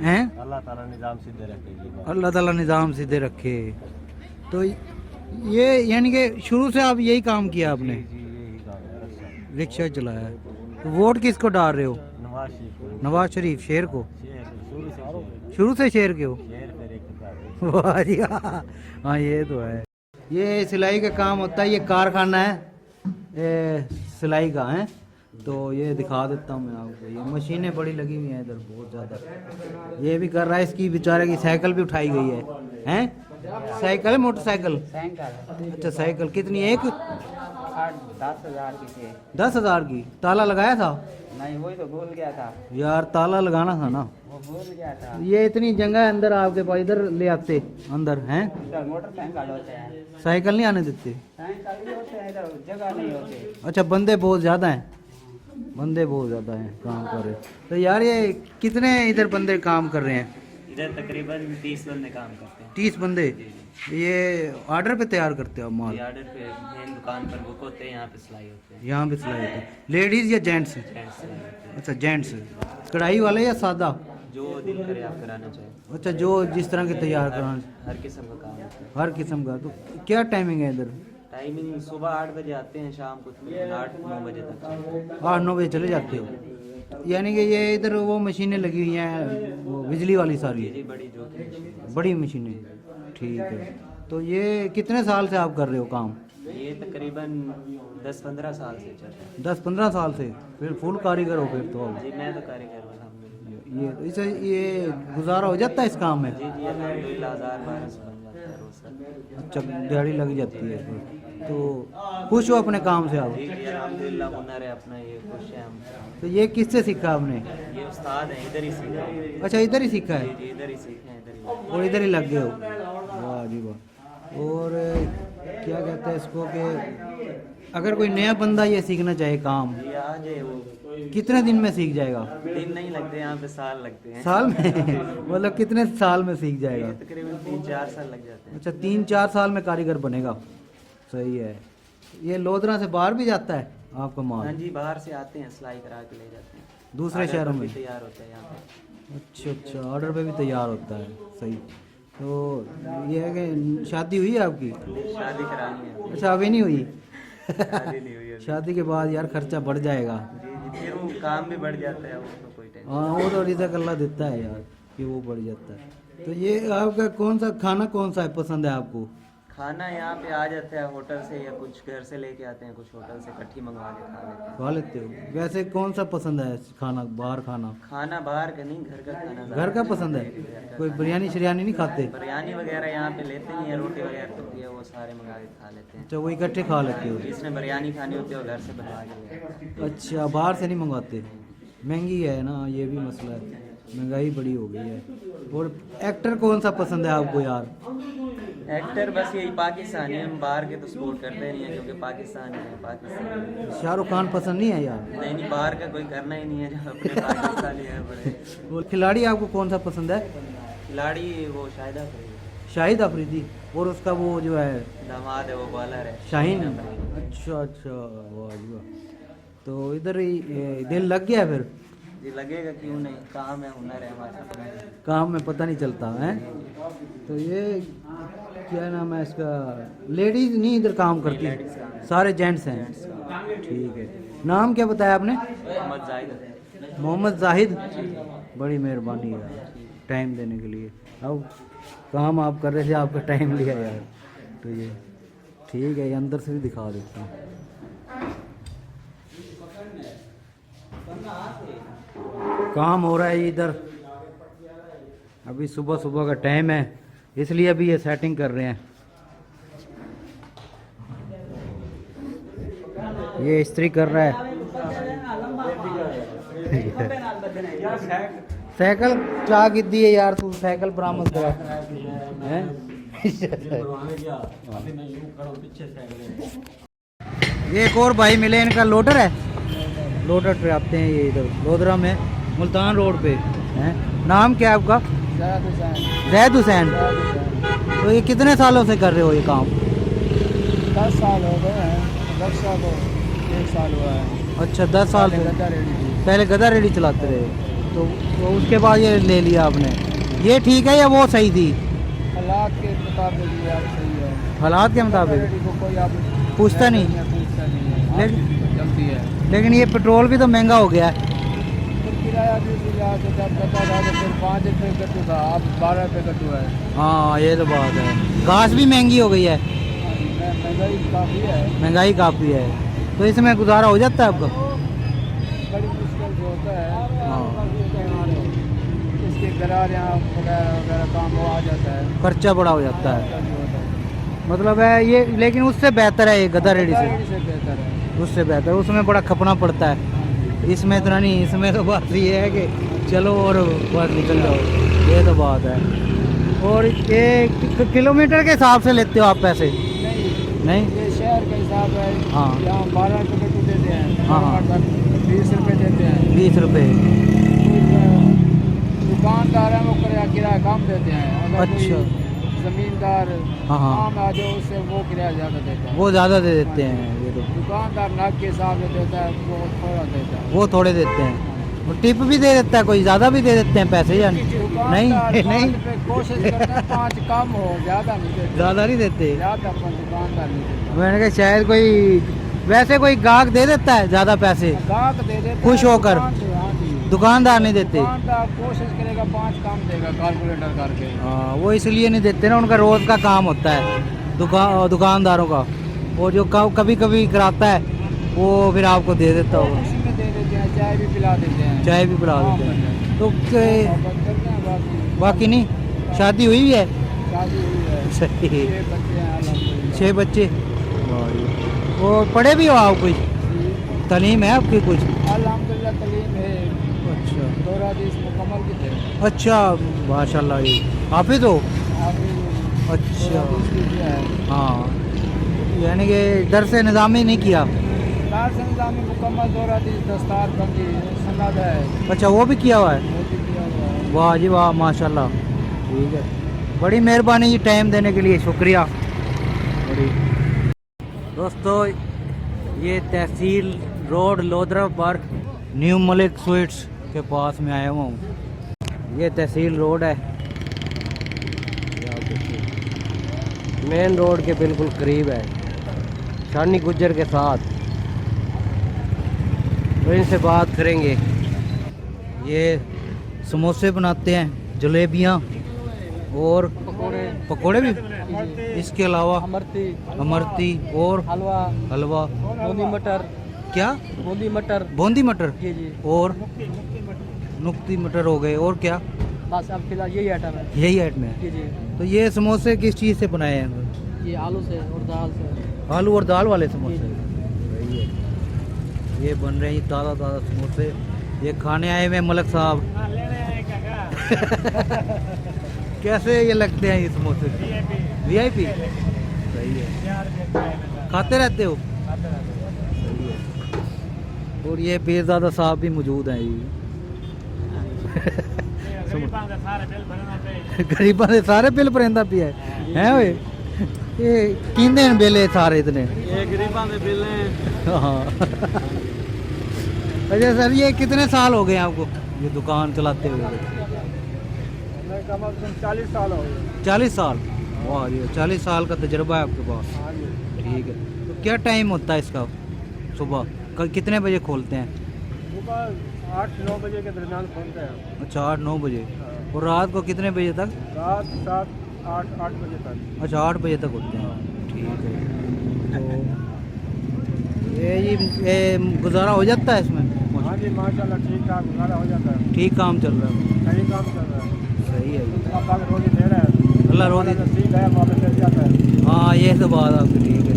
हैं। अल्लाह ताला निजाम सीधे रखे जी। अल्लाह ताला निज़ाम सीधे रखे। तो ये यानी कि शुरू से आप यही काम किया आपने? जी यही काम है। अच्छा। रिक्शा चलाया। तो वोट किसको डाल रहे हो? नवाज शरीफ को। नवाज शरीफ शेर को? शेर शुरू से शेर। शुरू से शेर के हो? शेर फिर एक प्रकार वाह जी वाह। हाँ ये तो है। ये सिलाई का काम होता है, ये कारखाना है ये सिलाई का है। तो ये दिखा देता हूँ मैं आपको, ये मशीनें बड़ी लगी हुई हैं इधर बहुत ज़्यादा। ये भी कर रहा है, इसकी बेचारे की साइकिल भी उठाई गई है। हैं साइकिल है, मोटरसाइकिल? अच्छा साइकिल कितनी? एक 10,000 की थी। 10,000 की? ताला लगाया था? नहीं वही तो भूल गया था। यार ताला लगाना था ना। वो भूल गया था। ये इतनी जगह है अंदर आपके पास, इधर ले आते अंदर हैं। इधर मोटरसाइकिल होते हैं, साइकिल नहीं आने देते? साइकिल भी होते हैं, इधर जगह नहीं होती। अच्छा बंदे बहुत ज़्यादा हैं, बंदे बहुत ज़्यादा हैं काम कर रहे। तो यार ये कितने इधर बंदे काम कर रहे हैं? इधर तकरीबन 30 बंदे काम करते हैं। 30 बंदे? ये ऑर्डर पे तैयार करते हो आप माल? ऑर्डर पे मेन दुकान पर बुक होते हैं, यहाँ पे सिलाई होते हैं। यहाँ पे सिलाई होती है? लेडीज़ या जेंट्स? जेंट्स सिलाई होते हैं। अच्छा जेंट्स। कढ़ाई वाले या सादा? जो दिल करे आप कराना चाहें। अच्छा जो जिस तरह के तैयार कराना, हर किस्म का काम होता है। हर किस्म का। तो क्या टाइमिंग है इधर? टाइमिंग सुबह 8 बजे आते हैं, शाम को 8-9 बजे तक। 8-9 बजे चले जाते हो? यानी कि ये इधर वो मशीनें लगी हुई हैं, वो बिजली वाली सारी? जी बड़ी जो की मशीन। बड़ी मशीनें। ठीक है। तो ये कितने साल से आप कर रहे हो काम? ये तकरीबन 10-15 साल से चल रहा है। 10-15 साल से? फिर फुल कारीगर हो फिर तो आप। जी मैं तो कारीगर हूँ अल्हम्दुलिल्लाह। ये तो इसे ये गुजारा हो जाता है इस काम में? जी जी अल्हम्दुलिल्लाह 1000-1200 बन जाता है रोज का। अच्छा दिहाड़ी लग जाती है इसमें। तो खुश हो अपने काम से आप? जी जी अल्हम्दुलिल्लाह हुनर है अपना, ये खुश है हम। तो ये किससे सीखा आपने? ये उस्ताद है, इधर ही सीखा है। अच्छा इधर ही सीखा जी है? जी इधर ही सीखे हैं, इधर ही। और इधर ही लग गए हो? वाह जी वाह। और क्या कहते हैं इसको कि अगर कोई नया बंदा ये सीखना चाहे काम, जी आ जाए वो। कितने दिन में सीख जाएगा? दिन नहीं लगते यहाँ पे, साल लगते हैं। साल में? मतलब कितने साल में सीख जाएगा? तकरीबन 3-4 साल लग जाते हैं। अच्छा 3-4 साल में कारीगर बनेगा। सही है। ये लोधरा से बाहर भी जाता है आपका हाँ माल? जी बाहर से आते हैं, सिलाई करा के ले जाते हैं। दूसरे ऑर्डर शहरों पर में? भी तैयार होता है यहाँ पे। अच्छा अच्छा ऑर्डर पे भी तैयार होता है। सही। तो ये है कि शादी हुई है आपकी? शादी करानी है। अच्छा अभी नहीं हुई? शादी नहीं हुई अभी। शादी के बाद यार खर्चा बढ़ जाएगा। जी जी फिर वो काम भी बढ़ जाता है, उसको कोई टेंशन। हाँ वो तो रिज़्क अल्लाह देता है यार कि वो बढ़ जाता है। तो ये आपका कौन सा खाना कौन सा है पसंद है आपको? खाना यहाँ पे आ जाता है होटल से, या कुछ घर से लेके आते हैं, कुछ होटल से इकट्ठी मंगवा के खा लेते हैं। खा लेते हो? वैसे कौन सा पसंद है खाना, बाहर खाना? खाना बाहर का नहीं, घर का खाना घर का पसंद है? कोई बिरयानी शिरयानी नहीं खाते? बिरयानी वगैरह यहाँ पे लेते नहीं है, रोटी वगैरह होती है वो सारे मंगा के खा लेते हैं। अच्छा, वो इकट्ठे खा लेते हो? इसमें बिरयानी खानी होती है और घर से बनवा के ले आते हैं। अच्छा, बाहर से नहीं मंगवाते? महंगी है ना, ये भी मसला है, महंगाई बड़ी हो गई है। और एक्टर कौन सा पसंद है आपको यार? एक्टर बस यही पाकिस्तानी, हम बाहर के तो सपोर्ट करते नहीं है क्योंकि पाकिस्तानी है, पाकिस्तानी। शाहरुख खान पसंद नहीं है यार? नहीं, बाहर का कोई करना ही नहीं है, जो अपने पाकिस्तानी है बड़े। और खिलाड़ी आपको कौन सा पसंद है? खिलाड़ी वो शाहिद अफरीदी। शाहिद अफरीदी। और उसका वो जो है दामाद है वो बॉलर है शाहीन। अच्छा अच्छा, वाह जी वाह। तो इधर ही दिल लग गया फिर? जी लगेगा, क्यों नहीं, काम है, हुनर है हमारा। काम में पता नहीं चलता है। तो ये क्या नाम है इसका? लेडीज नहीं इधर काम करती, सारे जेंट्स हैं। ठीक है। नाम क्या बताया आपने? मोहम्मद जाहिद। मोहम्मद जाहिद। बड़ी मेहरबानी यार टाइम देने के लिए। अब काम आप कर रहे थे, आपका टाइम लिया यार। तो ये ठीक है, ये अंदर से भी दिखा देता हूँ। काम हो रहा है इधर, अभी सुबह सुबह का टाइम है इसलिए अभी ये सेटिंग कर रहे हैं। ये इस्त्री कर रहा है। साइकिल चा कीती है यार, तू साइकिल बरामद करा हैं? ये एक और भाई मिले, इनका लोडर है, लोडर पे आते हैं ये इधर लोधरा में, मुल्तान रोड पे हैं। नाम क्या है आपका? जैद हुसैन। तो ये कितने सालों से कर रहे हो ये काम? 10 साल हो गए हैं, 10 साल हो, 1 साल हुआ है। अच्छा, 10 साल से पहले गधा रेडी चलाते रहे, तो उसके बाद ये ले लिया आपने। ये ठीक है या वो सही थी? हालात के मुताबिक ये आप सही है। हालात के मुताबिक को कोई आप पूछता नहीं, पूछता नहीं है, लेकिन जल्दी है। लेकिन ये पेट्रोल भी तो महंगा हो गया है। फिर किराया भी यहाँ से जब पता था तो फिर 5 रुपये कट्टू था, अब 12 रुपये कट्टू है। हाँ ये तो बात है, घास भी महंगी हो गई है, महंगाई काफ़ी है, महंगाई काफ़ी है। तो इसमें गुजारा हो जाता है आपका? बड़ी मुश्किल से होता है। हाँ, इसके गरार यहाँ वगैरह वगैरह काम वो आ जाता है, खर्चा बड़ा हो जाता है, मतलब है ये। लेकिन उससे बेहतर है ये गधा रेडी से, बेहतर है, उससे बेहतर। उसमें बड़ा खपना पड़ता है, इसमें इतना नहीं। इसमें तो बात ये है कि चलो और बस निकल जाओ, ये तो बात है। और ये किलोमीटर के हिसाब से लेते हो आप पैसे? नहीं, ये शहर का हिसाब है। हाँ। यहाँ 12 रुपये कट्टू देते हैं, हाँ, हाँ। 20 रुपये देते हैं। 20 रुपये। दुकानदार है वो किराया कम देते हैं। अगर अच्छा। कोई जमींदार हाँ, हाँ। आम आ जाओ उससे वो किराया ज़्यादा देता है। वो ज़्यादा दे देते हैं। ये तो दुकानदार नग के हिसाब से देता है, वो थोड़ा देता है। वो थोड़े देते हैं, और टिप भी दे देता है कोई, ज़्यादा भी दे देते हैं पैसे या नहीं? दुकानदार नहीं 5 रुपये कोशिश करते हैं 5 कम हो, ज़्यादा नहीं देते, ज़्यादा नहीं देते। ज़्यादा अपन दुकानदार नहीं देता। मैंने कहा शायद कोई वैसे कोई गाहक दे देता है ज़्यादा पैसे, गाहक दे देते खुश हैं, होकर। दुकान से, हाँ जी। दुकानदार नहीं देते। दुकानदार कोशिश करेगा 5 कम देगा कैलकुलेटर करके। हाँ, वो इसलिए नहीं देते ना, उनका रोज़ का काम होता है दुकानदारों का। वो जो कभी कभी कराता है वो फिर आपको दे देता होगा। उसी में दे देते हैं, चाय भी पिला देते हैं, चाय भी पिला देते हैं। तो बाकी नहीं, शादी हुई है? शादी हुई है, सही। 6 बच्चे हैं अल्हम्दुलिल्लाह। 6 बच्चे। वो पढ़े भी हो आप? कुछ तालीम है आपकी कुछ? अल्हम्दुलिल्लाह तालीम है। अच्छा 2 हदीस मुकम्मल की थे। अच्छा, माशाल्लाह। ये हाफिज हो? अभी अच्छा, हदीस भी किया है। हाँ, यानी कि दरस निज़ामी नहीं किया? कार से निज़ामी मुकम्मल 2 हदीस दस्तार बंदी सनद है, अच्छा, वो भी किया हुआ है? वो भी किया हुआ है। वाह जी वाह, माशाल्लाह। ठीक है, बड़ी मेहरबानी जी टाइम देने के लिए, शुक्रिया बड़ी। दोस्तों ये तहसील रोड लोधरा पर न्यू मलिक स्वीट्स के पास में आया हुआ हूँ। ये तहसील रोड है, मेन रोड के बिल्कुल करीब है, शानी गुज्जर के साथ। तो इनसे बात करेंगे। ये समोसे बनाते हैं, जलेबियाँ और पकोड़े भी, इसके अलावा अमरती, अमरती और हलवा, हलवा, बूंदी मटर, क्या बूंदी मटर। बूंदी मटर जी जी, और नुक्ती मटर हो गए, और क्या? बस अब फिलहाल यही आइटम है। यही आइटम है। जी जी, तो ये समोसे किस चीज़ से बनाए हैं? ये आलू से और दाल से। आलू और दाल वाले समोसे। जी। सही है। ये बन रहे हैं ताज़ा ताज़ा समोसे। ये खाने आए हुए हैं मलक साहब। कैसे ये लगते हैं ये समोसे? VIP। सही है। खाते रहते हो? सही है। और ये पीरज़ादा साहब भी मौजूद हैं ये। गरीबा के सारे बिल भरेंदा पिया है वे। ये किंदे न बिल सारे इतने? ये गरीबा में बिल हैं। हाँ। अच्छा सर, ये कितने साल हो गए आपको ये दुकान चलाते हुए? कम से कम 40 साल हो गए। 40 साल? वाह जी, 40 साल का तजुर्बा है आपके पास। ठीक है। तो क्या टाइम होता है इसका? सुबह कितने बजे खोलते हैं? सुबह 8-9 बजे के दरमियान खोलते हैं। अच्छा, 8-9 बजे। और रात को कितने बजे तक? रात 7-8 बजे तक। अच्छा, 8 बजे तक होते हैं। ठीक है। तो ये गुजारा हो जाता है इसमें? हाँ जी, माशाल्लाह ठीक ठाक गुजारा हो जाता है। ठीक काम चल रहा है। सही काम चल रहा है। सही है। अल्लाह पाक रोज़ी दे रहा है। अल्लाह रोज़ी नसीब है, वापस चल जाता है। हाँ, ये तो बात आपकी ठीक है।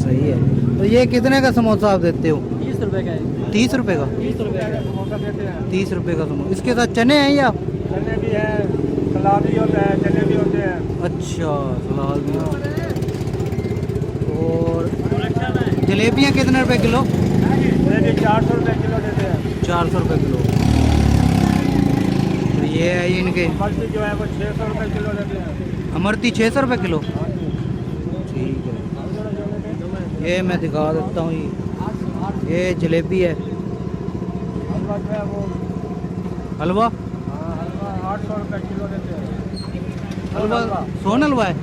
सही है। तो ये कितने का समोसा आप देते हो? 30 रुपए का है। 30 रुपए का? 30 रुपए का। समोसा देते हैं। 30 रुपए का समोसा। इसके साथ चने हैं या? चने भी है, सलाद भी होता है, चने भी होते हैं। अच्छा, सलाद भी होता है। और जलेबियाँ कितने रुपए किलो? जलेबी 400 रुपये किलो देते हैं। 400 रुपए किलो। तो ये है इनके मर्ची जो है वो 600 रुपये किलो देते हैं। अमरती 600 रुपए किलो। हाँ जी। ठीक है। ये मैं दिखा देता हूँ। ये जलेबी है। हलवा जो है वो हलवा? हाँ, हलवा 800 रुपये किलो देते हैं। हलवा सोन हलवा है।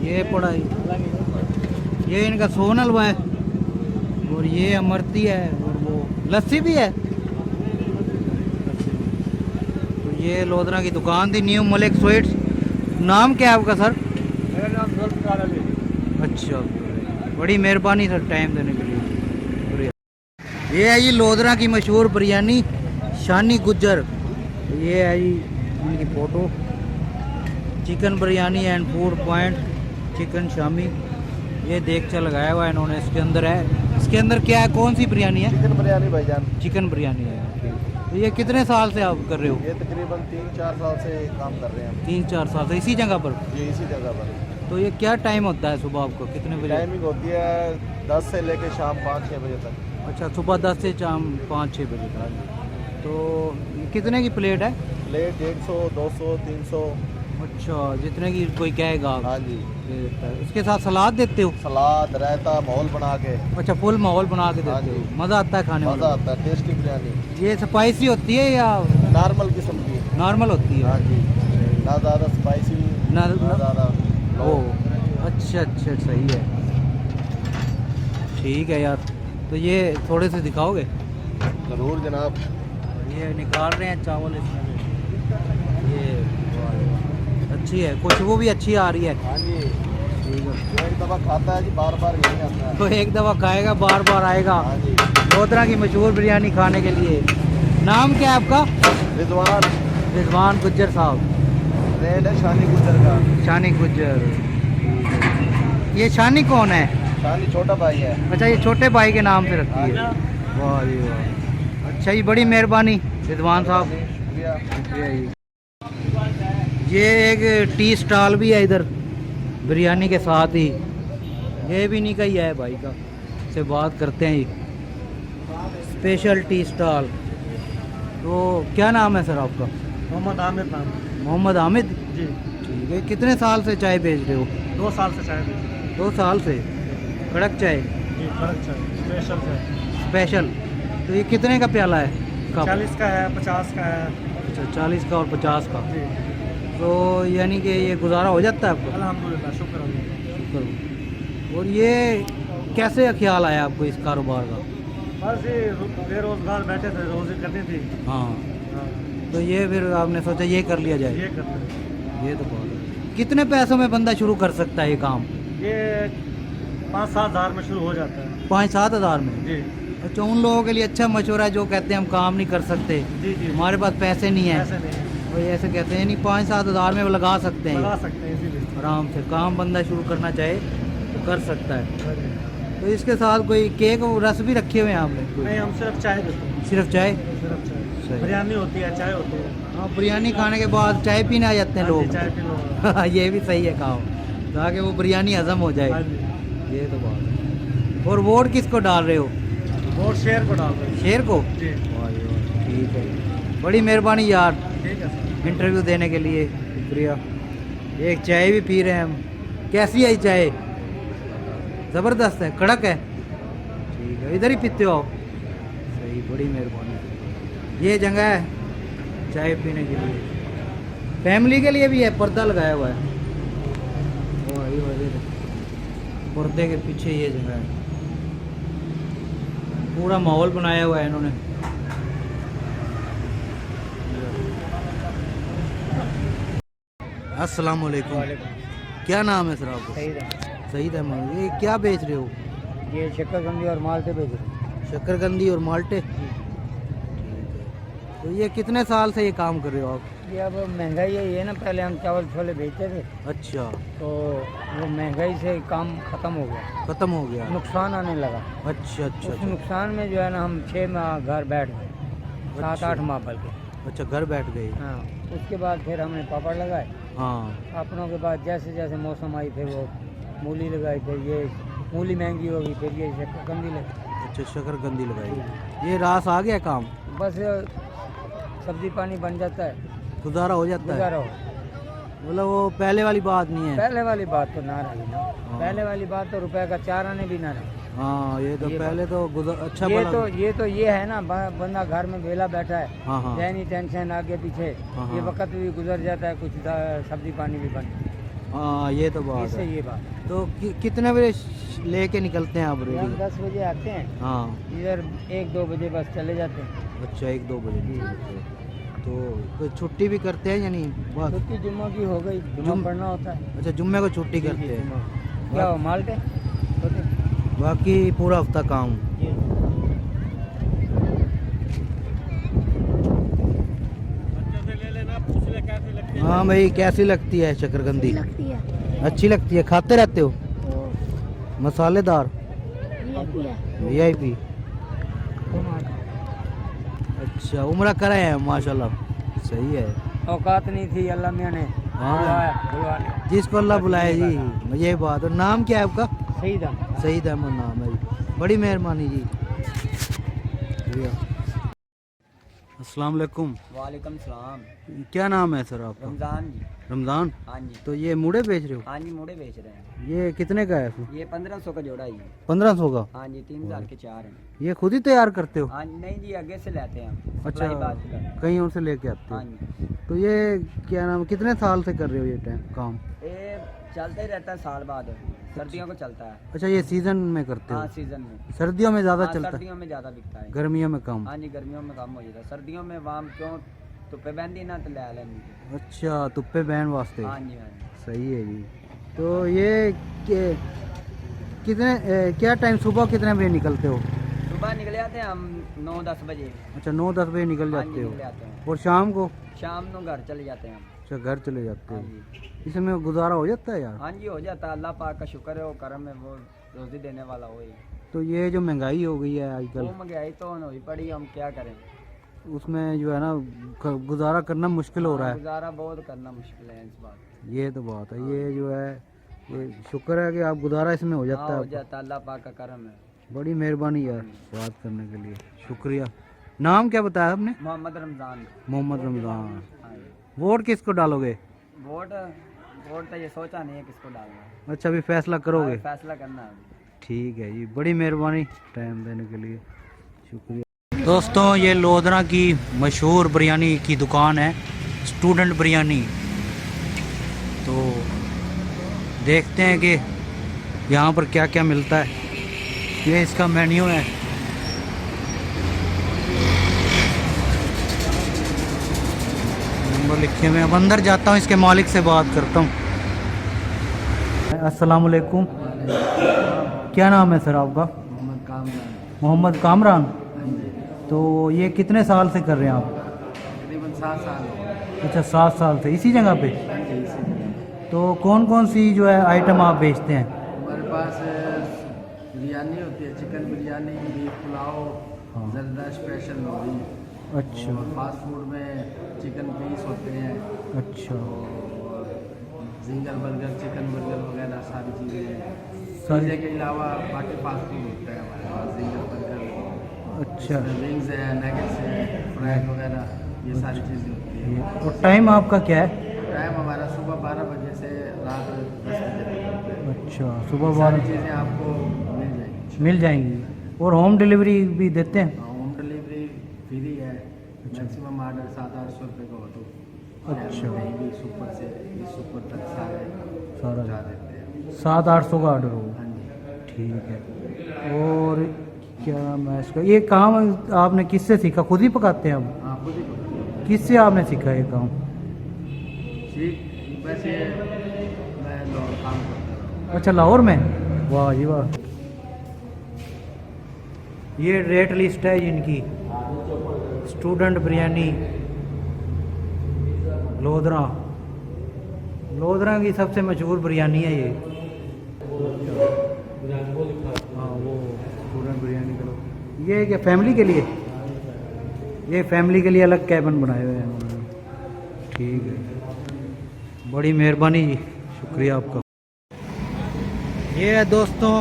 ये पड़ा है, ये इनका सोन हलवा है। और ये अमरती है। और वो लस्सी भी है। तो ये लोधरा की दुकान थी, न्यू मलिक स्वीट्स। नाम क्या है आपका सर? मेरा नाम जुल्फ़िकार अली। अच्छा, बड़ी मेहरबानी सर टाइम देने के लिए। शुक्रिया। ये है जी लोधरा की मशहूर बिरयानी शानी गुज्जर। ये है जी इनकी photo. Chicken biryani and food point chicken Shami. ये देगचा लगाया हुआ है इन्होंने। इसके अंदर है, इसके अंदर क्या है? कौन सी बिरयानी है? चिकन बिरयानी भाईजान। चिकन बिरयानी है। तो ये कितने साल से आप कर रहे हो? ये तकरीबन 3-4 साल से काम कर रहे हैं। 3-4 साल से इसी जगह पर? ये इसी जगह पर। तो ये क्या टाइम होता है सुबह आपको? कितने बजे? टाइमिंग होती है 10 से लेकर शाम 5-6 बजे तक। अच्छा, सुबह 10 से शाम 5-6 बजे तक। तो ये कितने की प्लेट है? प्लेट 150, 200, 300। अच्छा, जितने की कोई कहेगा आप हाँ जी। दे देता है। इसके साथ सलाद देते हो? सलाद, रायता, माहौल बना के। अच्छा, फुल माहौल बना के हाँ देते हो। जी। मज़ा आता है खाने मज़ा में? आता है। टेस्टी बिरयानी ये स्पाइसी होती है या नॉर्मल किस्म की? नॉर्मल होती है? हाँ जी। ना ज़्यादा स्पाइसी, ना ना ज़्यादा ओ, अच्छा अच्छा, सही है। ठीक है यार। तो ये थोड़े से दिखाओगे? ज़रूर जनाब। ये निकाल रहे हैं चावल इसमें से। ये अच्छी है, खुशबू भी अच्छी आ रही है। हाँ जी। ठीक है। एक दफ़ा खाता है जी, बार बार यही आता है। तो एक दफ़ा खाएगा बार बार आएगा हाँ जी। लोधरा की मशहूर बिरयानी खाने के लिए। नाम क्या है आपका? रिजवान। रिजवान गुज्जर साहब। रेड है शानी गुजर का। शानी गुज्जर। ये शानी कौन है? शानी छोटा भाई है। अच्छा, ये छोटे भाई के नाम से रखी है। हाँ वाह जी वाह। अच्छा जी, बड़ी मेहरबानी रिजवान साहब। शुक्रिया। शुक्रिया जी। ये एक टी स्टॉल भी है इधर बिरयानी के साथ ही। ये भी नहीं का ही है भाई का, से बात करते हैं जी। Special tea stall. तो क्या नाम है सर आपका? मोहम्मद आमिर नाम। मोहम्मद हामिद जी। ठीक है। कितने साल से चाय बेच रहे हो? 2 साल से चाय 2 साल से। कड़क चाय जी, कड़क चाय स्पेशल चाय। स्पेशल। तो ये कितने का प्याला है? कप? 40 का है, 50 का है। अच्छा, 40 का और 50 का। जी, तो यानी कि ये गुजारा हो जाता है आपको? अल्हम्दुलिल्लाह, शुक्र अल्लाह। शुक्र। और ये कैसे ख्याल आया आपको इस कारोबार का? बस ये बेरोजगार बैठे थे, रोजी करनी थी। हाँ। हाँ, तो ये फिर आपने सोचा ये कर लिया जाए? ये करते हैं। ये तो बहुत है। कितने पैसों में बंदा शुरू कर सकता है ये काम? ये 5-7 हज़ार में शुरू हो जाता है। 5-7 हज़ार में? जी अच्छा, उन लोगों के लिए अच्छा मशवरा है जो कहते हैं हम काम नहीं कर सकते, जी जी। हमारे पास पैसे नहीं है, ऐसे नहीं वो ऐसे कहते हैं नहीं 5-7 हज़ार में वो लगा सकते हैं, लगा सकते हैं इसीलिए। आराम से काम बंदा शुरू करना चाहे तो कर सकता है। तो इसके साथ कोई केक और रस भी रखे हुए हैं आपने? नहीं, हम सिर्फ चाय देते हैं। सिर्फ चाय? सिर्फ चाय। सही। बिरयानी होती है, चाय होती है। हाँ, बिरयानी खाने के बाद चाय पीने आ जाते हैं हाँ जी, लोग। चाय पी लो। ये भी सही है काम, ताकि वो बिरयानी हजम हो हाँ जाए। जी। ये तो बात है। और वोट किसको डाल रहे हो? और शेर को डाल दें। शेर को? जी वाह जी वाह, ठीक है, बड़ी मेहरबानी यार ठीक है सर। इंटरव्यू देने के लिए, शुक्रिया। एक चाय भी पी रहे हैं हम। कैसी है ये चाय? ज़बरदस्त है, कड़क है? ठीक है, इधर ही पीते हो आप? सही, बड़ी मेहरबानी। ये जगह है चाय पीने के लिए, फैमिली के लिए भी है, पर्दा लगाया हुआ है। वाह ये वाह, ये देखो, पर्दे के पीछे ये जगह है, पूरा माहौल बनाया हुआ है इन्होंने। अस्सलाम वालेकुम। क्या नाम है सर आपका? सईद अहमद। ये क्या बेच रहे हो? ये शक्करकंदी और माल्टे बेच रहे हैं। शक्करकंदी और माल्टे? ठीक है। तो ये कितने साल से ये काम कर रहे हो आप? ये अब महंगाई यही है ना, पहले हम चावल छोले बेचते थे, अच्छा, तो वो महंगाई से काम खत्म हो गया, खत्म हो गया। नुकसान आने लगा। अच्छा अच्छा उस अच्छा, नुकसान में जो है ना हम 6 माह घर बैठ गए, 7-8 माह बल्कि। अच्छा, घर बैठ गए। हाँ, उसके बाद फिर हमने पापड़ लगाए हाँ, अपनों के बाद, जैसे जैसे मौसम आई फिर वो मूली लगाई, फिर ये मूली महंगी होगी, फिर ये शक्करकंदी लगी। अच्छा, शक्करकंदी लगाई। ये रास आ गया काम, बस सब्जी पानी बन जाता है, गुजारा हो जाता है। गुजारा हो। मतलब वो पहले वाली बात नहीं है। पहले वाली बात तो ना रही ना, पहले वाली बात तो रुपए का 4 आने भी ना रहा। हाँ, ये तो ये पहले तो अच्छा ये बना। तो ये है ना, बंदा घर में वेला बैठा है, हाँ हाँ जैनी टेंशन आगे पीछे, हाँ, ये हाँ। वक्त भी गुजर जाता है, कुछ सब्जी पानी भी बन, हाँ, ये तो बात इससे है। ये बात। तो कितने बजे लेके निकलते हैं आप हम रेडी? 10 बजे आते हैं, हाँ, इधर 1-2 बजे बस चले जाते हैं। अच्छा, 1-2 बजे। तो छुट्टी भी करते हैं या नहीं? बस छुट्टी जुम्मा की हो गई, जुम्मा पढ़ना होता है। अच्छा, जुम्मे को छुट्टी जी, करते हैं। जुम्मा। क्या हो माल्टे? बाकी पूरा हफ्ता काम। हाँ भाई, कैसी लगती है शक्करकंदी? लगती है अच्छी लगती है, खाते रहते हो? तो मसालेदार, VIP है। VIP। अच्छा, उम्र करे हैं माशाल्लाह, सही है। औकात नहीं थी, अल्लाह मियाँ ने हाँ। बुलवा लिया। जिसको अल्लाह बुलाए जी, ये बात। और नाम क्या है आपका? सही था। सईद अहमद नाम है जी, बड़ी मेहरबानी जी, शुक्रिया। अस्सलाम वालेकुम। वालेकुम सलाम। क्या नाम है सर आपका? रमज़ान जी। रमज़ान। हाँ जी। तो ये मुड़े बेच रहे हो? हाँ जी, मुड़े बेच रहे हैं। ये कितने का है? ये 1500 का जोड़ा ही है। 1500 का? हाँ जी, 3000 के 4 हैं। ये खुद ही तैयार करते हो? हाँ जी, नहीं जी, आगे से लेते हैं हम। अच्छा, सप्लाई बात करते हैं। कहीं और से लेके आते हो? हाँ जी। तो ये क्या नाम, कितने साल से कर रहे हो ये काम? ये चलता ही रहता है साल बाद, सर्दियों को चलता है। अच्छा, ये सीजन में करते हाँ, हो? सीजन में। सर्दियों में ज़्यादा हाँ, चलता है, सर्दियों में ज़्यादा बिकता है। गर्मियों में कम? हाँ जी, गर्मियों में कम हो जाता है, सर्दियों में वाम क्यों धुप्पे बहती ना तो ले लेंगे। अच्छा, तुप्पे बहन वास्ते। हाँ जी, हाँ जी। सही है जी। तो ये कितने क्या टाइम, सुबह कितने बजे निकलते हो? सुबह निकले आते हैं हम 9-10 बजे। अच्छा, 9-10 बजे निकल हाँ जी, जाते हो। निकले आते हैं। और शाम को? शाम को घर चले जाते हैं हम। अच्छा, घर चले जाते हाँ हो। जी। इसमें गुजारा हो जाता है यार? हाँ जी, हो जाता है, अल्लाह पाक का शुक्र है, वो करम है, वो रोजी देने वाला हो ही। तो ये जो महंगाई हो गई है आजकल, वो महंगाई तो होनी पड़ी, हम क्या करें। उसमें जो है ना गुजारा करना मुश्किल हो रहा है। गुजारा बहुत करना मुश्किल है इस बात। ये तो बात है। ये जो है, ये शुक्र है कि आप गुजारा इसमें हो जाता हाँ, हो है। जाता है, अल्लाह पाक का करम है। बड़ी मेहरबानी यार, बात करने के लिए शुक्रिया। नाम क्या बताया आपने? मोहम्मद रमज़ान। मोहम्मद रमज़ान। हाँ जी। वोट किसको डालोगे? वोट तो ये सोचा नहीं है किसको डालना। अच्छा, अभी फैसला करोगे? हाँ, फैसला करना है अभी। ठीक है जी, बड़ी मेहरबानी टाइम देने के लिए, शुक्रिया। दोस्तों, ये लोधरा की मशहूर बिरयानी की दुकान है, स्टूडेंट बिरयानी। तो देखते हैं कि यहाँ पर क्या क्या मिलता है। ये इसका मेन्यू है। लिखे हुए हैं। अब अंदर जाता हूँ, इसके मालिक से बात करता हूँ। अस्सलाम वालेकुम, क्या नाम है सर आपका? मोहम्मद कामरान। तो ये कितने साल से कर रहे हैं आप? तकरीबन 7 साल। अच्छा 7 साल से इसी जगह पे। तो कौन कौन सी जो है आइटम आप बेचते हैं? हमारे पास बिरयानी होती है, चिकन बिरयानी, बीफ पुलाव, जर्दा स्पेशल हो गई। अच्छा और फास्ट फूड में चिकन पीस होते हैं, अच्छा जिंगर बर्गर, चिकन बर्गर वगैरह सारी चीज़ें हैं। सारी पिज़्ज़े के अलावा बाकी फास्ट फूड होता है हमारे पास, जिंगर बर्गर, अच्छा। विंग्स है, नगेट्स है, फ्राई वगैरह, ये सारी चीज़ें होती हैं। और टाइम आपका क्या है? टाइम हमारा सुबह 12 बजे से रात 10 बजे तक होता है। अच्छा सुबह सारी 12 चीज़ें आपको मिल जाएंगी। मिल जाएंगी। और होम डिलीवरी भी देते हैं? होम डिलीवरी फ्री है, मैक्सिमम ऑर्डर 700-800 रुपये का हो तो अच्छा। कहीं भी सुपर से 20 सुपर तक सारे सारा पहुंचा देते हैं। 700-800 का ऑर्डर होगा। हाँ जी। ठीक है। और क्या मैं इसका ये काम आपने किससे सीखा? खुद ही पकाते हैं आप? हाँ, खुद ही पकड़ते हैं। किससे आपने सीखा ये काम? ठीक, वैसे मैं लोग काम करता रहा। अच्छा लाहौर में? वाह जी वाह। ये रेट लिस्ट है इनकी। स्टूडेंट बिरयानी लोधरा, लोधरा की सबसे मशहूर बिरयानी है ये। हाँ वो स्टूडेंट बिरयानी का। ये क्या फैमिली के लिए? ये फैमिली के लिए अलग कैबिन बनाए हुए हैं उन्होंने। ठीक है, बड़ी मेहरबानी जी, शुक्रिया आपका। ये है दोस्तों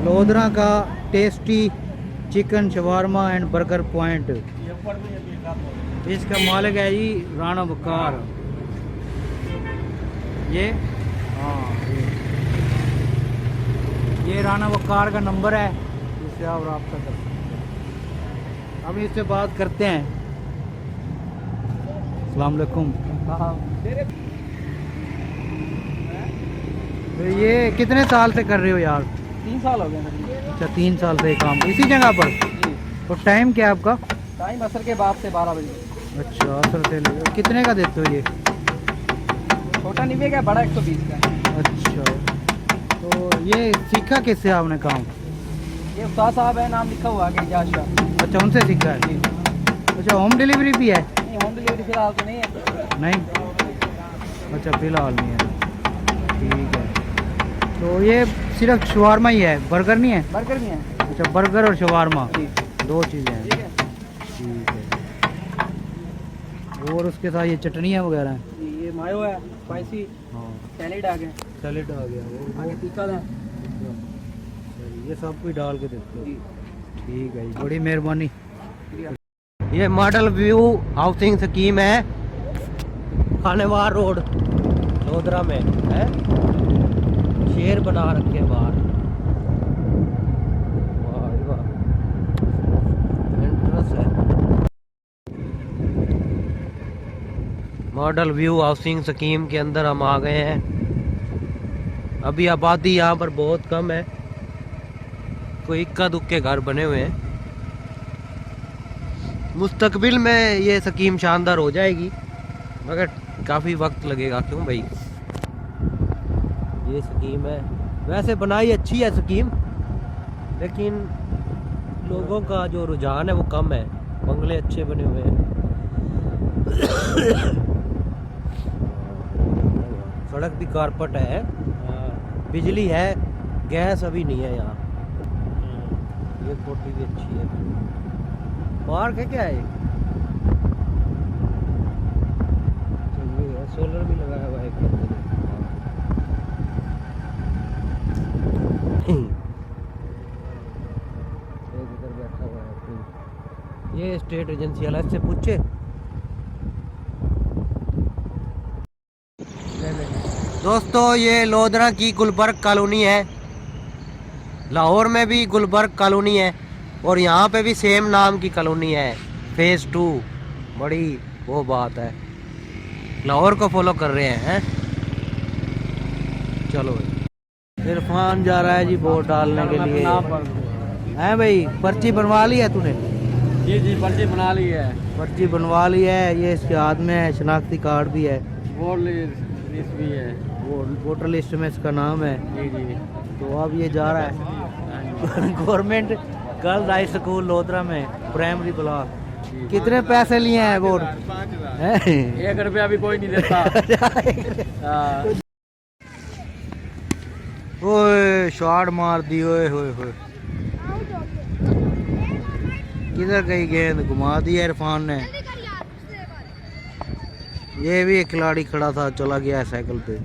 लोधरा का tasty chicken shawarma and burger point. इसका मालिक है जी राणा वकार। ये हाँ ये राणा वकार का नंबर है, जिससे आप रब्ता कर सकते हैं। हम इससे बात करते हैं। अस्सलाम वालेकुम। तो ये कितने साल से कर रहे हो यार? 3 साल हो गए। अच्छा 3 साल से काम इसी जगह पर। और टाइम क्या है आपका? टाइम असर के बाद से 12 बजे। अच्छा असर से ले कितने का देते हो ये? छोटा 90 का, बड़ा 120 का। अच्छा तो ये सीखा किससे आपने काम? ये उस्ताद साहब है, नाम लिखा हुआ है एजाज शाह। अच्छा उनसे सीखा है। अच्छा होम डिलीवरी भी है? नहीं, होम डिलीवरी फिलहाल तो नहीं है। नहीं, अच्छा फिलहाल नहीं है। ठीक है। तो ये सिर्फ शवारमा ही है, बर्गर नहीं है? बर्गर भी है। अच्छा बर्गर और शवारमा जी। 2 चीज़ें हैं। ठीक है ठीक है। और उसके साथ ये चटनियाँ वगैरह हैं? जी, ये मायो है, स्पाइसी, हाँ सैलेड आ गया, सैलेड आ गया। आगे तीखा है। ये सब कुछ डाल के देते हो? जी। ठीक है जी, बड़ी मेहरबानी। ये मॉडल व्यू हाउसिंग स्कीम है, खानेवार रोड लोधरा में है। शेर बना रखे हैं बाहर। वाह जी वाह, एंट्रेंस है। मॉडल व्यू हाउसिंग स्कीम के अंदर हम आ गए हैं। अभी आबादी यहाँ पर बहुत कम है, कोई इक्का दुक्के घर बने हुए हैं। मुस्तकबिल में ये स्कीम शानदार हो जाएगी, मगर काफ़ी वक्त लगेगा। क्यों भाई? ये स्कीम है, वैसे बनाई अच्छी है स्कीम, लेकिन लोगों का जो रुझान है वो कम है। बंगले अच्छे बने हुए हैं। सड़क भी कारपेट है, बिजली है, गैस अभी नहीं है यहाँ। ये कोठी भी अच्छी है। पार्क है क्या है? सोलर भी लगाया हुआ है एक बंदे ने। एक इधर बैठा हुआ है कोई। ये स्टेट एजेंसी वाला, इससे पूछे। दोस्तों ये लोधरा की गुलबर्ग कॉलोनी है। लाहौर में भी गुलबर्ग कॉलोनी है और यहाँ पे भी सेम नाम की कॉलोनी है, फेज़ 2। बड़ी वो बात है, लाहौर को फॉलो कर रहे हैं। चलो इरफान जा रहा है जी वोट डालने के लिए। है भाई, पर्ची बनवा ली है तूने? जी जी पर्ची बना ली है, पर्ची बनवा ली है, ये इसके हाथ में है, शनाख्ती कार्ड भी है, वोट लिस्ट भी है। वो वोटर लिस्ट में इसका नाम है। जी जी। तो अब ये जा रहा है government girls high school Lodhra में, प्राइमरी ब्लॉक। कितने पैसे लिए हैं वोट? 1 रुपया भी कोई नहीं देता। हाँ। ओए शॉट मार दी, ओए होए होए, किधर गई गेंद? घुमा दी इरफान ने। ये भी एक खिलाड़ी खड़ा था, चला गया है साइकिल पे।